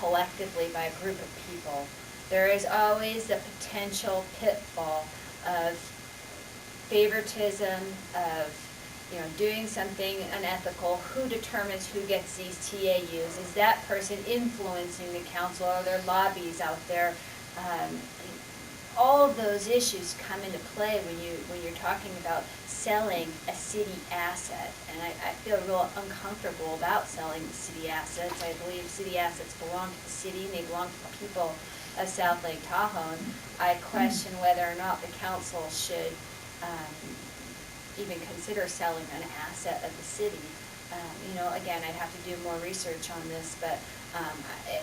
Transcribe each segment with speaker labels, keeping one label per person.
Speaker 1: collectively by a group of people, there is always the potential pitfall of favoritism, of doing something unethical. Who determines who gets these TAUs? Is that person influencing the council? Are there lobbies out there? All of those issues come into play when you're talking about selling a city asset. And I feel real uncomfortable about selling city assets. I believe city assets belong to the city, and they belong to the people of South Lake Tahoe. And I question whether or not the council should even consider selling an asset of the city. Again, I'd have to do more research on this, but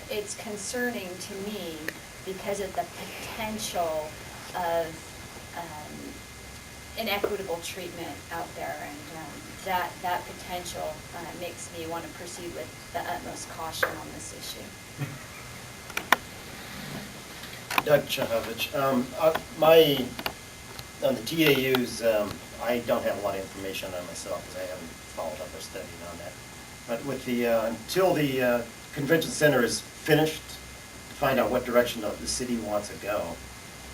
Speaker 1: it's concerning to me because of the potential of inequitable treatment out there, and that potential makes me want to proceed with the utmost caution on this issue.
Speaker 2: Doug Chahovich. On the TAUs, I don't have a lot of information on myself because I haven't followed up or studied on that. But with until the convention center is finished, to find out what direction the city wants to go,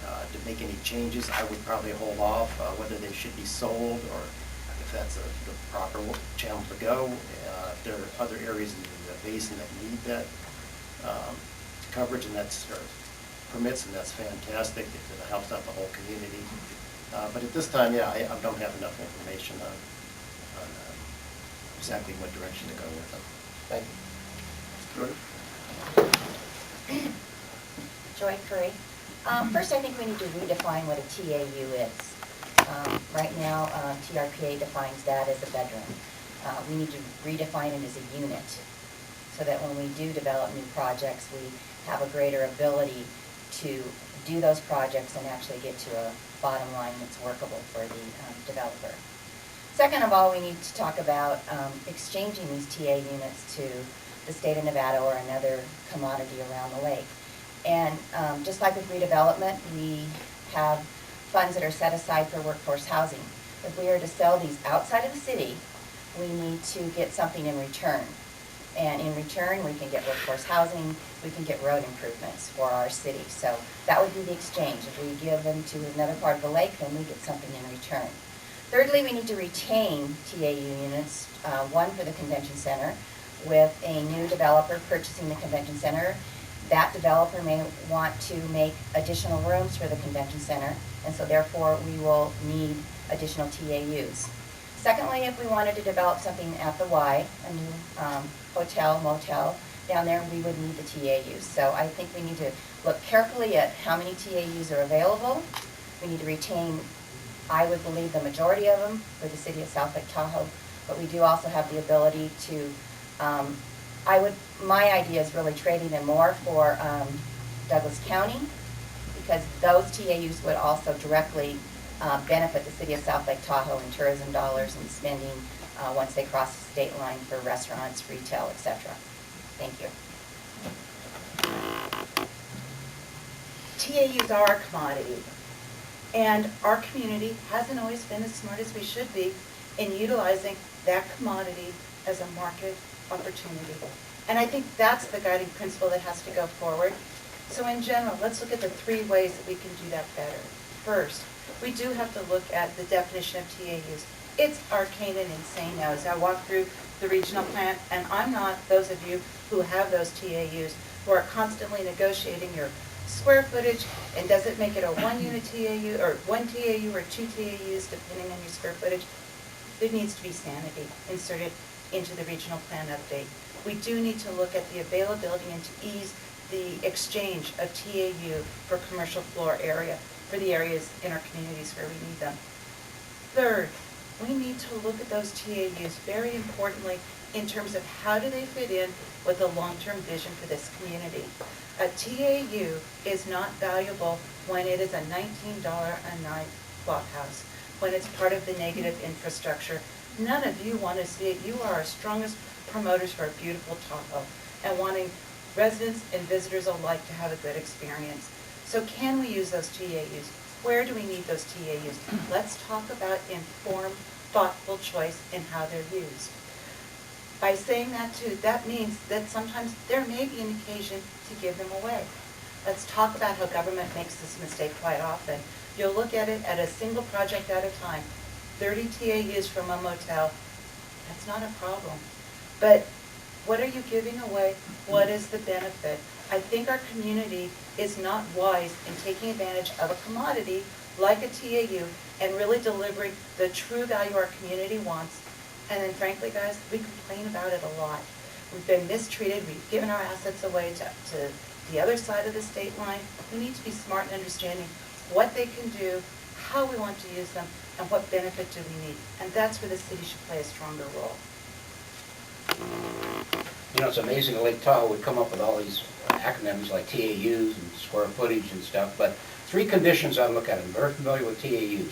Speaker 2: to make any changes, I would probably hold off whether they should be sold or if that's the proper channel to go. If there are other areas in the basin that need that coverage and that's permits, and that's fantastic. It helps out the whole community. But at this time, yeah, I don't have enough information on exactly what direction to go with them. Thank you.
Speaker 3: Joy Curry. First, I think we need to redefine what a TAU is. Right now, TRPA defines that as a bedroom. We need to redefine it as a unit so that when we do develop new projects, we have a greater ability to do those projects and actually get to a bottom line that's workable for the developer. Second of all, we need to talk about exchanging these TA units to the state of Nevada or another commodity around the lake. And just like with redevelopment, we have funds that are set aside for workforce housing. If we are to sell these outside of the city, we need to get something in return. And in return, we can get workforce housing, we can get road improvements for our city. So that would be the exchange. If we give them to another part of the lake, then we get something in return. Thirdly, we need to retain TAU units, one for the convention center, with a new developer purchasing the convention center. That developer may want to make additional rooms for the convention center, and so therefore we will need additional TAUs. Secondly, if we wanted to develop something at the Y, a new hotel, motel down there, we would need the TAUs. So I think we need to look carefully at how many TAUs are available. We need to retain, I would believe, the majority of them for the city of South Lake Tahoe, but we do also have the ability to, my idea is really trading them more for Douglas County, because those TAUs would also directly benefit the city of South Lake Tahoe in tourism dollars and spending once they cross the state line for restaurants, retail, etc. Thank you.
Speaker 4: TAUs are a commodity, and our community hasn't always been as smart as we should be in utilizing that commodity as a market opportunity. And I think that's the guiding principle that has to go forward. So in general, let's look at the 3 ways that we can do that better. First, we do have to look at the definition of TAUs. It's arcane and insane now as I walk through the regional plan, and I'm not those of you who have those TAUs who are constantly negotiating your square footage, and does it make it a 1-unit TAU or 1 TAU or 2 TAUs depending on your square footage. There needs to be sanity inserted into the regional plan update. We do need to look at the availability and to ease the exchange of TAU for commercial floor area for the areas in our communities where we need them. Third, we need to look at those TAUs very importantly in terms of how do they fit in with the long-term vision for this community. A TAU is not valuable when it is a $19 a night flophouse, when it's part of the negative infrastructure. None of you want to see it. You are our strongest promoters for a beautiful Tahoe and wanting residents and visitors alike to have a good experience. So can we use those TAUs? Where do we need those TAUs? Let's talk about informed, thoughtful choice in how they're used. By saying that too, that means that sometimes there may be an occasion to give them away. Let's talk about how government makes this mistake quite often. You'll look at it at a single project at a time. 30 TAUs from a motel, that's not a problem. But what are you giving away? What is the benefit? I think our community is not wise in taking advantage of a commodity like a TAU and really delivering the true value our community wants. And then frankly, guys, we complain about it a lot. We've been mistreated, we've given our assets away to the other side of the state line. We need to be smart in understanding what they can do, how we want to use them, and what benefit do we need. And that's where the city should play a stronger role.
Speaker 5: You know, it's amazing that Lake Tahoe would come up with all these acronyms like TAUs and square footage and stuff, but 3 conditions I look at. I'm very familiar with TAUs.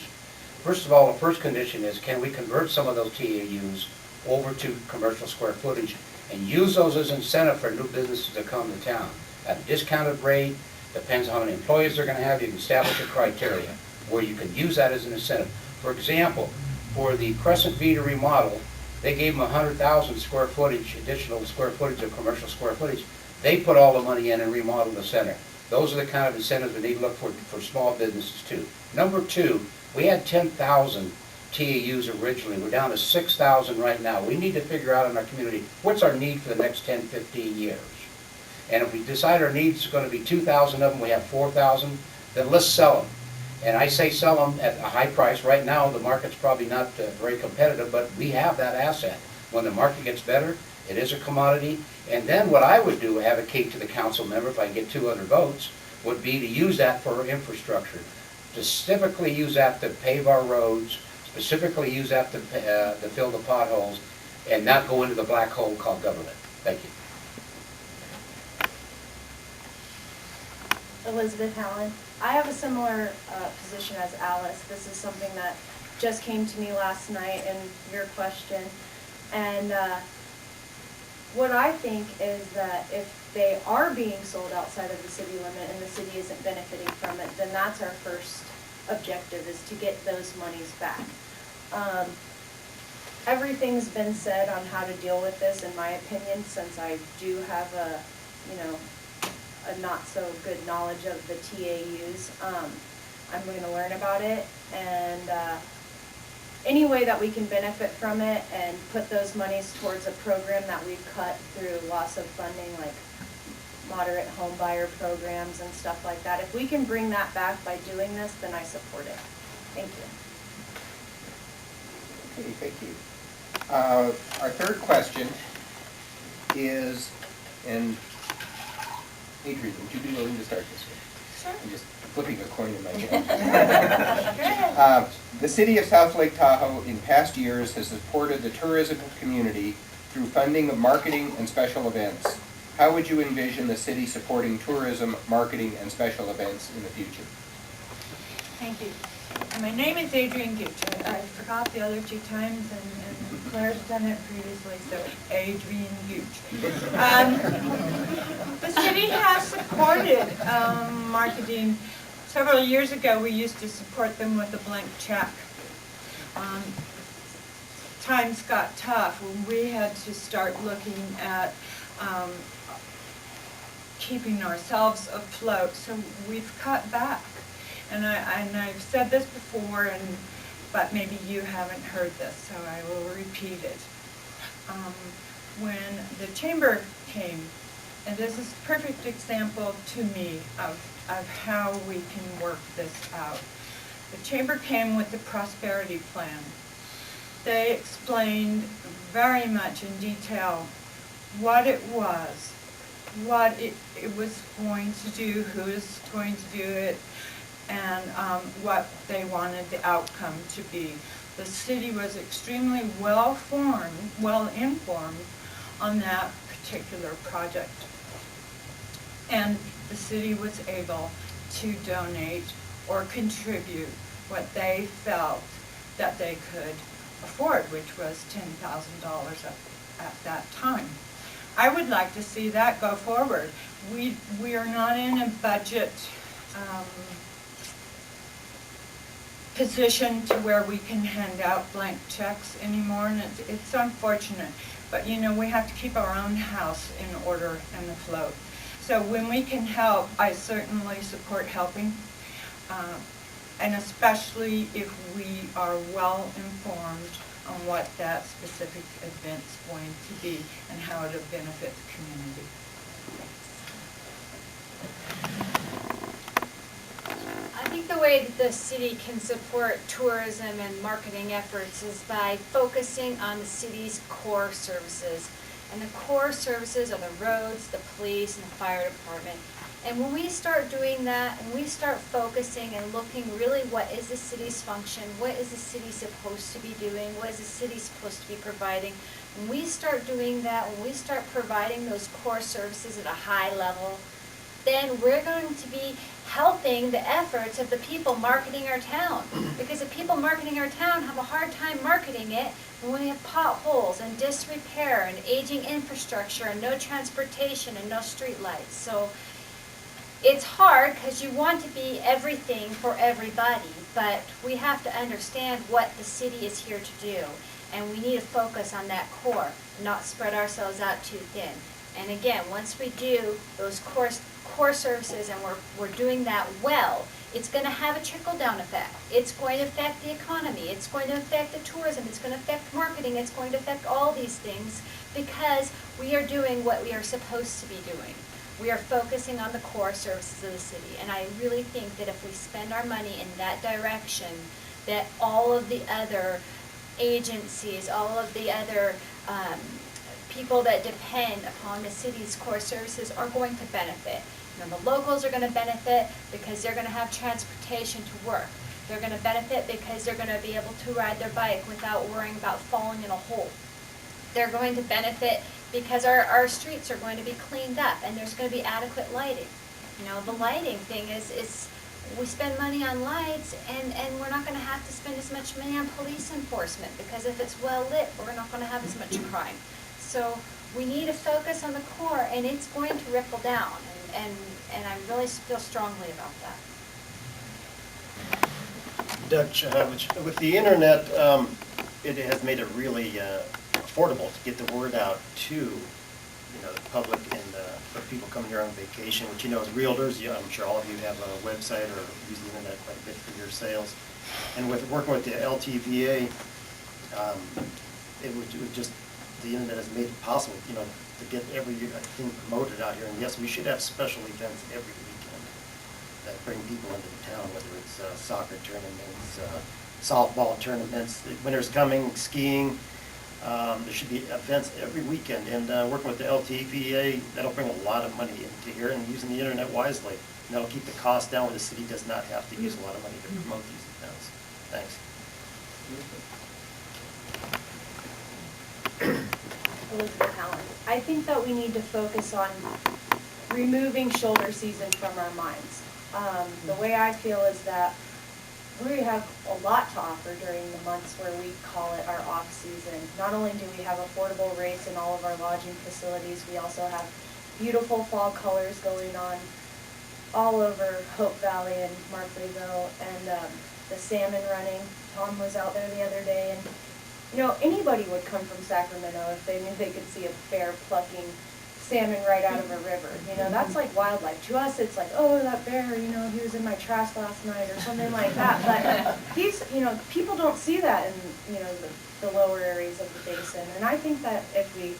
Speaker 5: First of all, the first condition is, can we convert some of those TAUs over to commercial square footage and use those as incentive for new businesses to come to town? At a discounted rate, depends on how many employees they're going to have, you can establish a criteria where you can use that as an incentive. For example, for the Crescent Vita remodel, they gave them 100,000 square footage, additional square footage of commercial square footage. They put all the money in and remodeled the center. Those are the kind of incentives we need to look for small businesses too. Number 2, we had 10,000 TAUs originally. We're down to 6,000 right now. We need to figure out in our community, what's our need for the next 10, 15 years? And if we decide our needs are going to be 2,000 of them, we have 4,000, then let's sell them. And I say sell them at a high price. Right now, the market's probably not very competitive, but we have that asset. When the market gets better, it is a commodity. And then what I would do, advocate to the council member, if I get 2 other votes, would be to use that for infrastructure. Specifically use that to pave our roads, specifically use that to fill the potholes, and not go into the black hole called government. Thank you.
Speaker 6: Elizabeth Allen. I have a similar position as Alice. This is something that just came to me last night in your question. And what I think is that if they are being sold outside of the city limit and the city isn't benefiting from it, then that's our first objective, is to get those monies back. Everything's been said on how to deal with this, in my opinion, since I do have a not so good knowledge of the TAUs. I'm going to learn about it, and any way that we can benefit from it and put those monies towards a program that we've cut through loss of funding, like moderate home buyer programs and stuff like that. If we can bring that back by doing this, then I support it. Thank you.
Speaker 7: Okay, thank you. Our third question is, and Adrian, would you be willing to start this one?
Speaker 6: Sure.
Speaker 7: I'm just flipping a coin in my hand. The city of South Lake Tahoe in past years has supported the tourism community through funding of marketing and special events. How would you envision the city supporting tourism, marketing, and special events in the future?
Speaker 8: Thank you. My name is Adrian Gooch. I forgot the other 2 times, and Claire's done it previously, so Adrian Gooch. The city has supported marketing. Several years ago, we used to support them with a blank check. Times got tough when we had to start looking at keeping ourselves afloat, so we've cut back. And I've said this before, but maybe you haven't heard this, so I will repeat it. When the chamber came, and this is a perfect example to me of how we can work this out. The chamber came with the prosperity plan. They explained very much in detail what it was, what it was going to do, who was going to do it, and what they wanted the outcome to be. The city was extremely well-informed on that particular project. And the city was able to donate or contribute what they felt that they could afford, which was $10,000 at that time. I would like to see that go forward. We are not in a budget position to where we can hand out blank checks anymore, and it's unfortunate. But you know, we have to keep our own house in order and afloat. So when we can help, I certainly support helping, and especially if we are well informed on what that specific event's going to be and how it'll benefit the community.
Speaker 1: I think the way that the city can support tourism and marketing efforts is by focusing on the city's core services. And the core services are the roads, the police, and the fire department. And when we start doing that, and we start focusing and looking really what is the city's function, what is the city supposed to be doing, what is the city supposed to be providing, when we start doing that, when we start providing those core services at a high level, then we're going to be helping the efforts of the people marketing our town. Because the people marketing our town have a hard time marketing it when we have potholes and disrepair and aging infrastructure and no transportation and no street lights. So it's hard because you want to be everything for everybody, but we have to understand what the city is here to do. And we need to focus on that core, not spread ourselves out too thin. And again, once we do those core services and we're doing that well, it's going to have a trickle-down effect. It's going to affect the economy. It's going to affect the tourism. It's going to affect marketing. It's going to affect all these things because we are doing what we are supposed to be doing. We are focusing on the core services of the city. And I really think that if we spend our money in that direction, that all of the other agencies, all of the other people that depend upon the city's core services are going to benefit. You know, the locals are going to benefit because they're going to have transportation to work. They're going to benefit because they're going to be able to ride their bike without worrying about falling in a hole. They're going to benefit because our streets are going to be cleaned up and there's going to be adequate lighting. You know, the lighting thing is we spend money on lights and we're not going to have to spend as much money on police enforcement because if it's well lit, we're not going to have as much crime. So we need to focus on the core, and it's going to ripple down, and I really feel strongly about that.
Speaker 2: Dutch, with the internet, it has made it really affordable to get the word out to the public and for people coming here on vacation, which as realtors, I'm sure all of you have a website or use the internet quite a bit for your sales. And with working with the LTVA, it would just the internet has made it possible, to get everything promoted out here. And yes, we should have special events every weekend that bring people into the town, whether it's soccer tournaments, softball tournaments. Winter's coming, skiing. There should be events every weekend. And working with the LTVA, that'll bring a lot of money into here, and using the internet wisely. And that'll keep the cost down where the city does not have to use a lot of money to promote these events. Thanks.
Speaker 6: Elizabeth Allen. I think that we need to focus on removing shoulder season from our minds. The way I feel is that we have a lot to offer during the months where we call it our off season. Not only do we have affordable rates in all of our lodging facilities, we also have beautiful fall colors going on all over Hope Valley and Markleyville, and the salmon running. Tom was out there the other day, and anybody would come from Sacramento if they knew they could see a bear plucking salmon right out of a river. That's like wildlife. To us, it's like, oh, that bear, he was in my trash last night or something like that. But people don't see that in, the lower areas of the basin. And I think that if we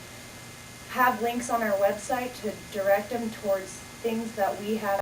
Speaker 6: have links on our website to direct them towards things that we have